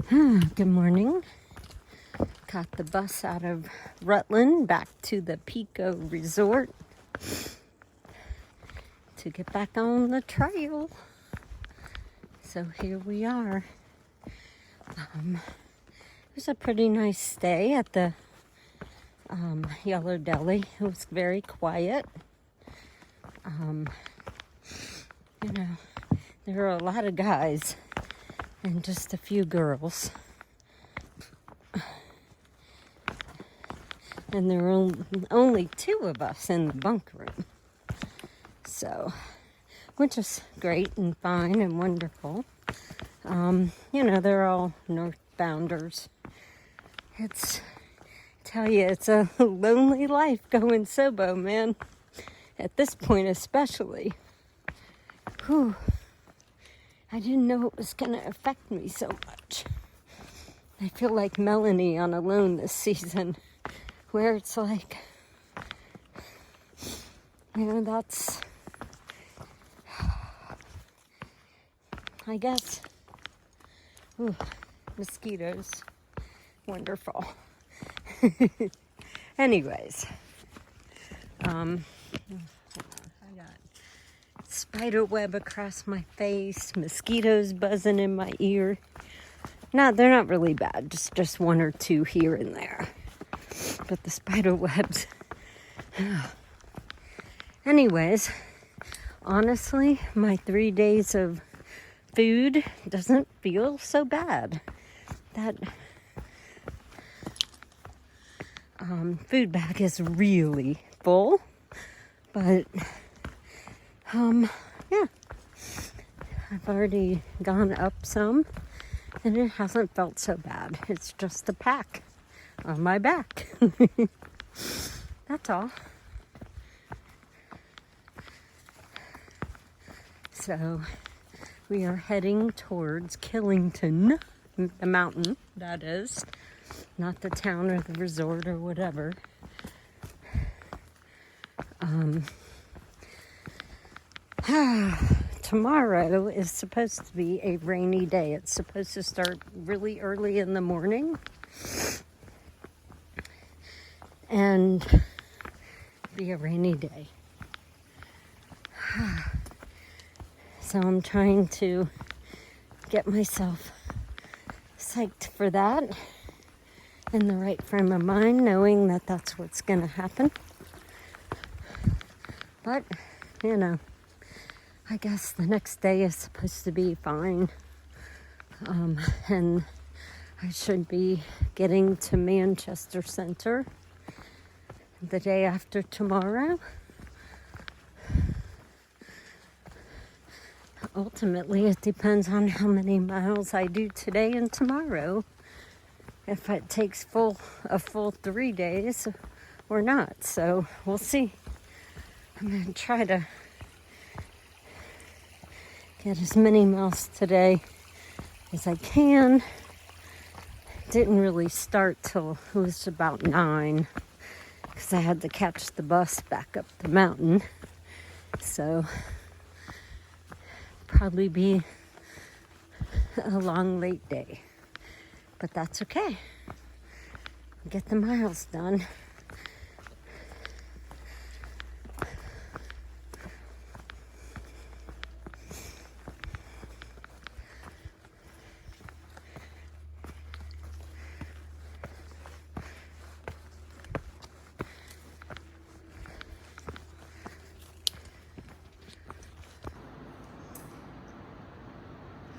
Good morning. Caught the bus out of Rutland back to the Pico Resort to get back on the trail. So here we are. It was a pretty nice stay at the Yellow Deli. It was very quiet. There were a lot of guys and just a few girls. And there were only two of us in the bunk room. So, which is great and fine and wonderful. They're all northbounders. It's a lonely life going Sobo, man. At this point especially. Whew. I didn't know it was going to affect me so much. I feel like Melanie on Alone this season, where it's like, that's, I guess, mosquitoes, wonderful. Anyways, I got spider web across my face, mosquitoes buzzing in my ear. No, they're not really bad, just one or two here and there. But the spider webs. Anyways, honestly, my 3 days of food doesn't feel so bad. That food bag is really full, but yeah, I've already gone up some and it hasn't felt so bad. It's just a pack on my back. That's all. So we are heading towards Killington, the mountain, that is. Not the town or the resort or whatever. Tomorrow is supposed to be a rainy day. It's supposed to start really early in the morning and be a rainy day. So I'm trying to get myself psyched for that, in the right frame of mind, knowing that that's what's going to happen. But, I guess the next day is supposed to be fine. And I should be getting to Manchester Center the day after tomorrow. Ultimately, it depends on how many miles I do today and tomorrow. If it takes a full 3 days or not. So we'll see. I'm going to try to get as many miles today as I can. Didn't really start till it was about 9 because I had to catch the bus back up the mountain. So probably be a long late day, but that's okay. Get the miles done.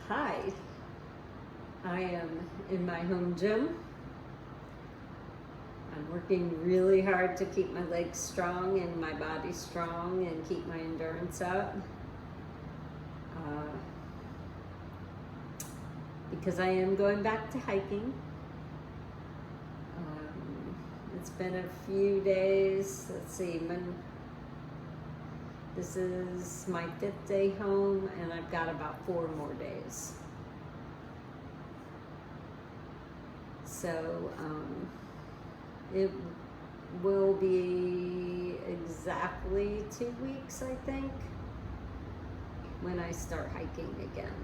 Hi, I am in my home gym. I'm working really hard to keep my legs strong and my body strong and keep my endurance up. Because I am going back to hiking. It's been a few days. Let's see, this is my 5th day home, and I've got about 4 more days. So it will be exactly 2 weeks, I think, when I start hiking again.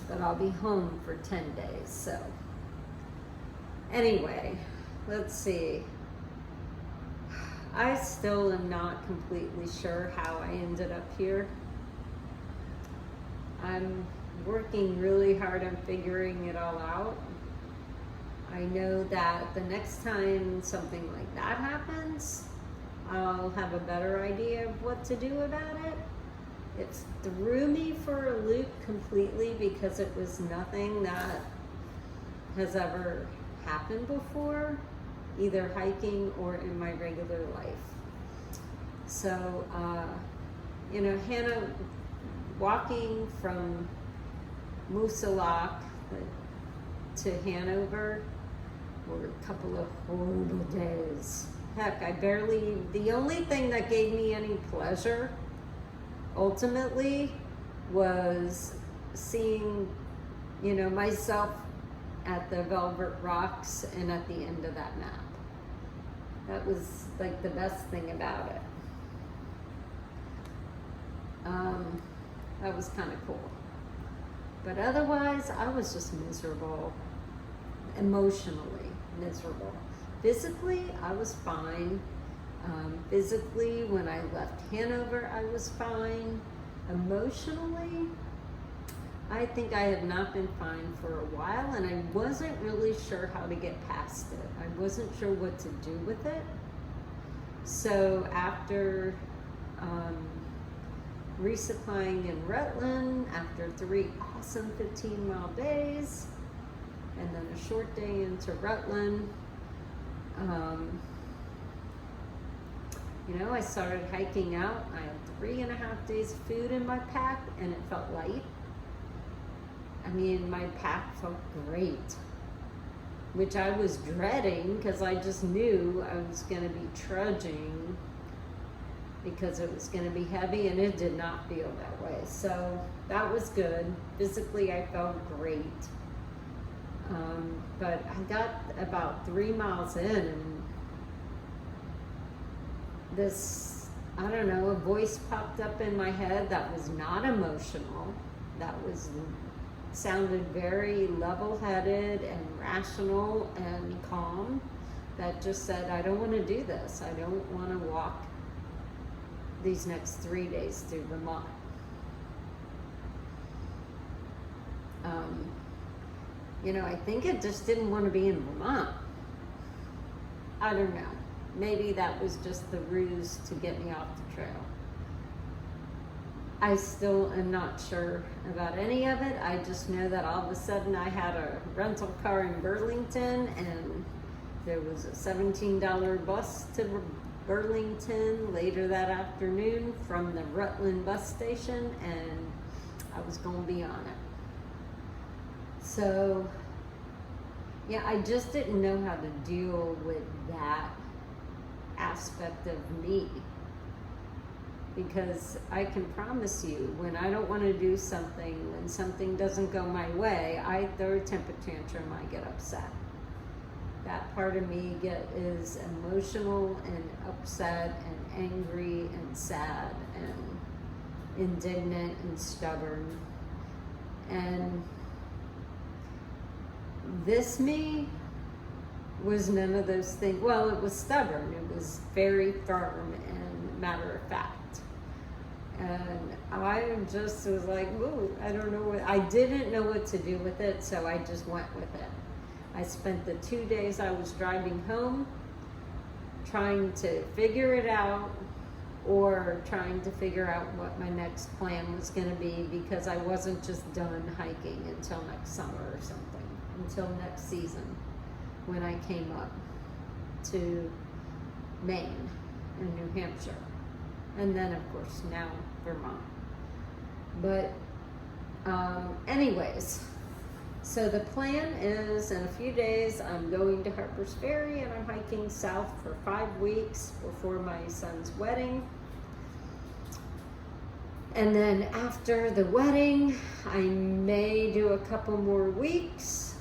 but I'll be home for 10 days. So anyway, let's see. I still am not completely sure how I ended up here. I'm working really hard on figuring it all out. I know that the next time something like that happens, I'll have a better idea of what to do about it. It threw me for a loop completely because it was nothing that has ever happened before, either hiking or in my regular life. So, Hannah, walking from Moosalak to Hanover were a couple of horrible days. Heck, the only thing that gave me any pleasure ultimately was seeing, myself at the Velvet Rocks and at the end of that map. That was like the best thing about it. That was kind of cool. But otherwise, I was just miserable, emotionally miserable. Physically, I was fine. Physically, when I left Hanover, I was fine. Emotionally, I think I had not been fine for a while, and I wasn't really sure how to get past it. I wasn't sure what to do with it. So after resupplying in Rutland, after 3 awesome 15-mile days, and then a short day into Rutland, I started hiking out. I had 3.5 days of food in my pack, and it felt light. I mean, my pack felt great, which I was dreading because I just knew I was going to be trudging because it was going to be heavy, and it did not feel that way. So that was good. Physically, I felt great. But I got about 3 miles in, and a voice popped up in my head that was not emotional, that sounded very level-headed and rational and calm, that just said, I don't want to do this. I don't want to walk these next 3 days through Vermont. I think it just didn't want to be in Vermont. I don't know. Maybe that was just the ruse to get me off the trail. I still am not sure about any of it. I just know that all of a sudden I had a rental car in Burlington, and there was a $17 bus to Burlington later that afternoon from the Rutland bus station, and I was going to be on it. So, yeah, I just didn't know how to deal with that aspect of me. Because I can promise you, when I don't want to do something, when something doesn't go my way, I throw a temper tantrum, I get upset. That part of me is emotional and upset and angry and sad and indignant and stubborn. And this me was none of those things. Well, it was stubborn. It was very firm and matter of fact. And I just was like, ooh, I don't know I didn't know what to do with it, so I just went with it. I spent the 2 days I was driving home trying to figure it out, or trying to figure out what my next plan was going to be, because I wasn't just done hiking until next summer or something, until next season when I came up to Maine and New Hampshire. And then, of course, now Vermont. But anyways, so the plan is in a few days I'm going to Harper's Ferry, and I'm hiking south for 5 weeks before my son's wedding. And then after the wedding, I may do a couple more weeks,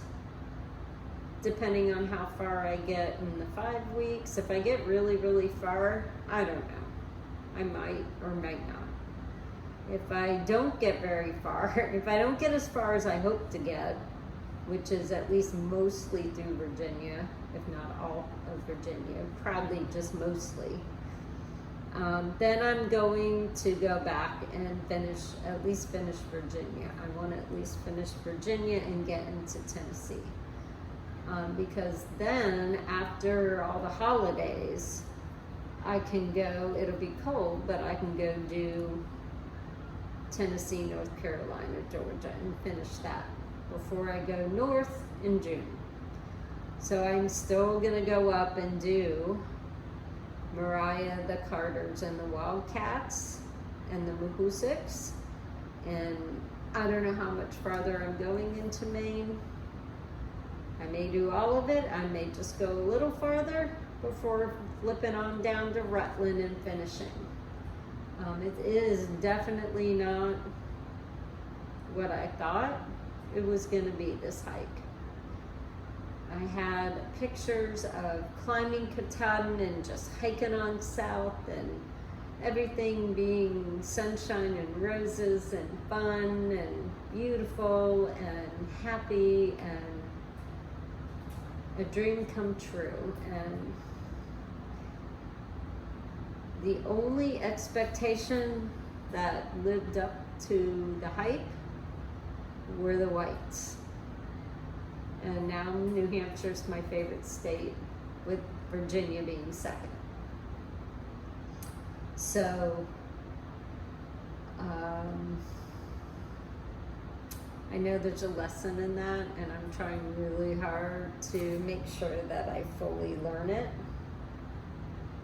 depending on how far I get in the 5 weeks. If I get really, really far, I don't know. I might or might not. if I don't get very far, if I don't get as far as I hope to get, which is at least mostly through Virginia, if not all of Virginia, probably just mostly, then I'm going to go back and at least finish Virginia. I want to at least finish Virginia and get into Tennessee. Because then, after all the holidays, I can go, it'll be cold, but I can go do Tennessee, North Carolina, Georgia, and finish that before I go north in June. So I'm still going to go up and do Mariah, the Carters, and the Wildcats, and the Mahoosics. And I don't know how much farther I'm going into Maine. I may do all of it. I may just go a little farther before flipping on down to Rutland and finishing. It is definitely not what I thought it was going to be, this hike. I had pictures of climbing Katahdin and just hiking on south and everything being sunshine and roses and fun and beautiful and happy and a dream come true. And the only expectation that lived up to the hype were the whites. And now New Hampshire's my favorite state, with Virginia being second. So, I know there's a lesson in that, and I'm trying really hard to make sure that I fully learn it.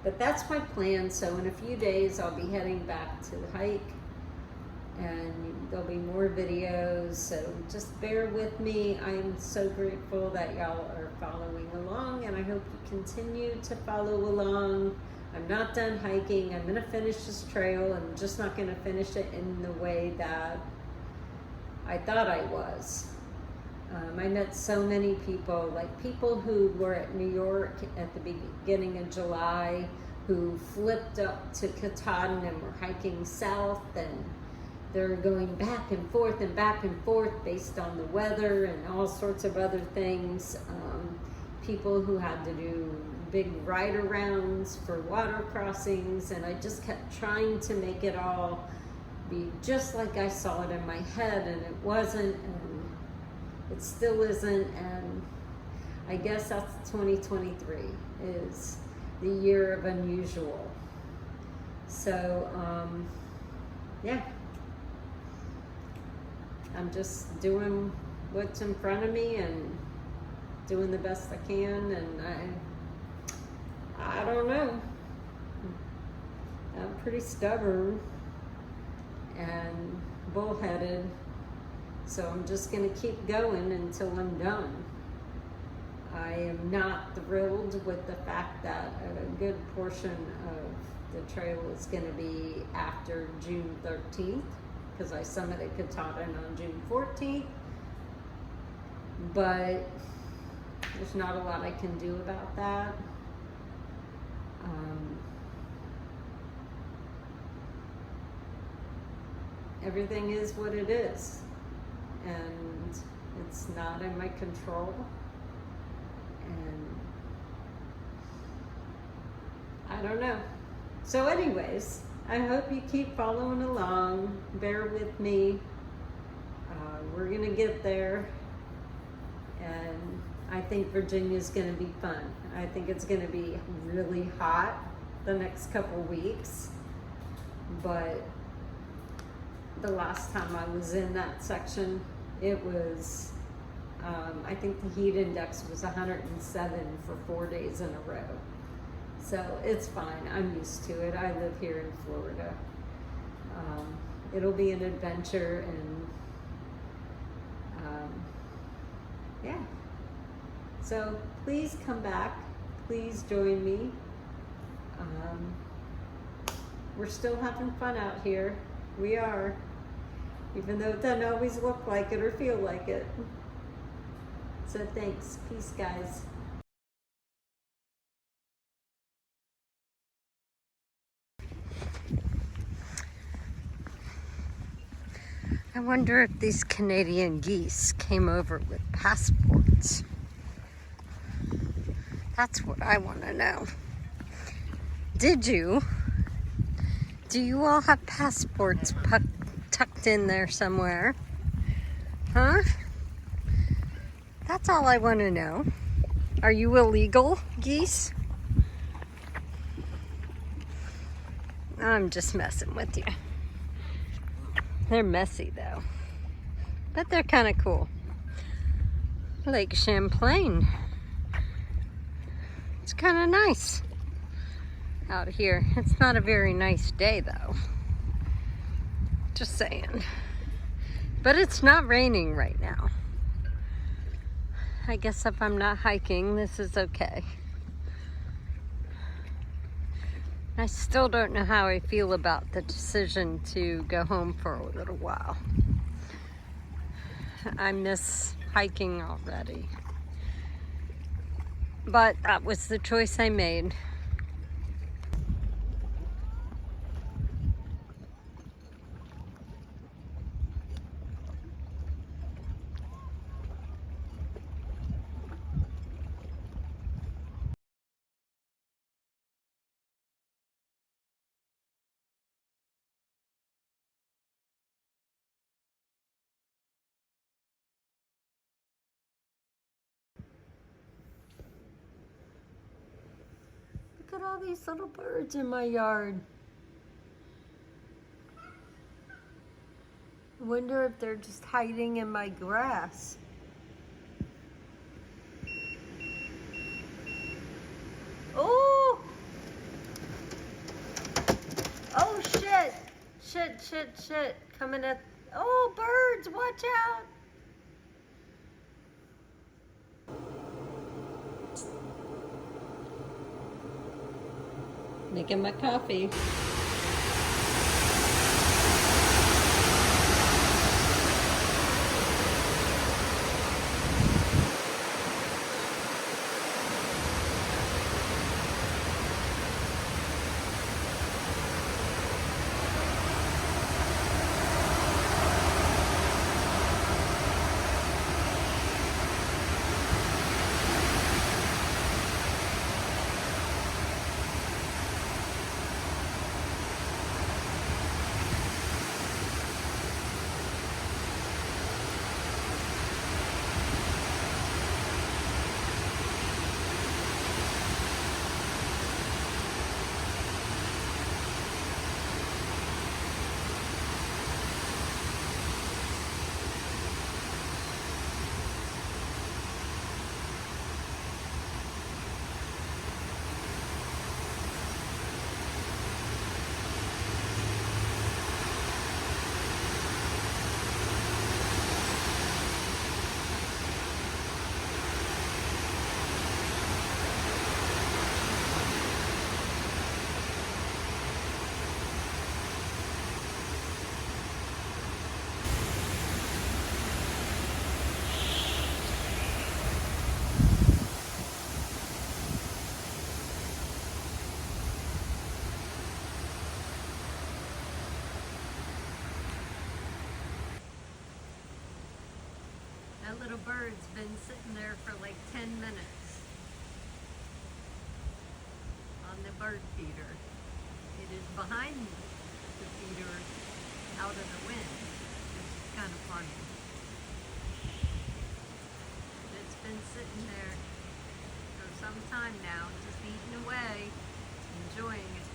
But that's my plan. So in a few days, I'll be heading back to the hike, and there'll be more videos, so just bear with me. I am so grateful that y'all are following along, and I hope you continue to follow along. I'm not done hiking. I'm gonna finish this trail. I'm just not gonna finish it in the way that I thought I was. I met so many people, like people who were at New York at the beginning of July, who flipped up to Katahdin and were hiking south, and they're going back and forth based on the weather and all sorts of other things. People who had to do big ride-arounds for water crossings, and I just kept trying to make it all be just like I saw it in my head, and it wasn't, and it still isn't. And I guess that's 2023 is the year of unusual. So yeah, I'm just doing what's in front of me and doing the best I can. And I don't know, I'm pretty stubborn and bullheaded, so I'm just going to keep going until I'm done. I am not thrilled with the fact that a good portion of the trail is going to be after June 13th, because I summited Katahdin on June 14th, but there's not a lot I can do about that. Everything is what it is, and it's not in my control, and I don't know. So anyways, I hope you keep following along, bear with me. We're gonna get there, and I think Virginia's gonna be fun. I think it's gonna be really hot the next couple weeks, but the last time I was in that section, it was, I think the heat index was 107 for 4 days in a row. So it's fine, I'm used to it. I live here in Florida. It'll be an adventure, and yeah. So please come back, please join me. We're still having fun out here. We are, even though it doesn't always look like it or feel like it. So thanks, peace guys. I wonder if these Canadian geese came over with passports. That's what I want to know. Did you? Do you all have passports tucked in there somewhere? Huh? That's all I want to know. Are you illegal, geese? I'm just messing with you. They're messy though, but they're kind of cool. Lake Champlain. It's kind of nice out here. It's not a very nice day though. Just saying. But it's not raining right now. I guess if I'm not hiking, this is okay. I still don't know how I feel about the decision to go home for a little while. I miss hiking already. But that was the choice I made. Look at all these little birds in my yard. I wonder if they're just hiding in my grass. Oh! Oh shit! Shit. Coming at... Oh, birds, watch out! Making my coffee. That little bird's been sitting there for like 10 minutes on the bird feeder. It is behind the feeder out of the wind, which is kind of funny. It's been sitting there for some time now, just eating away, enjoying it.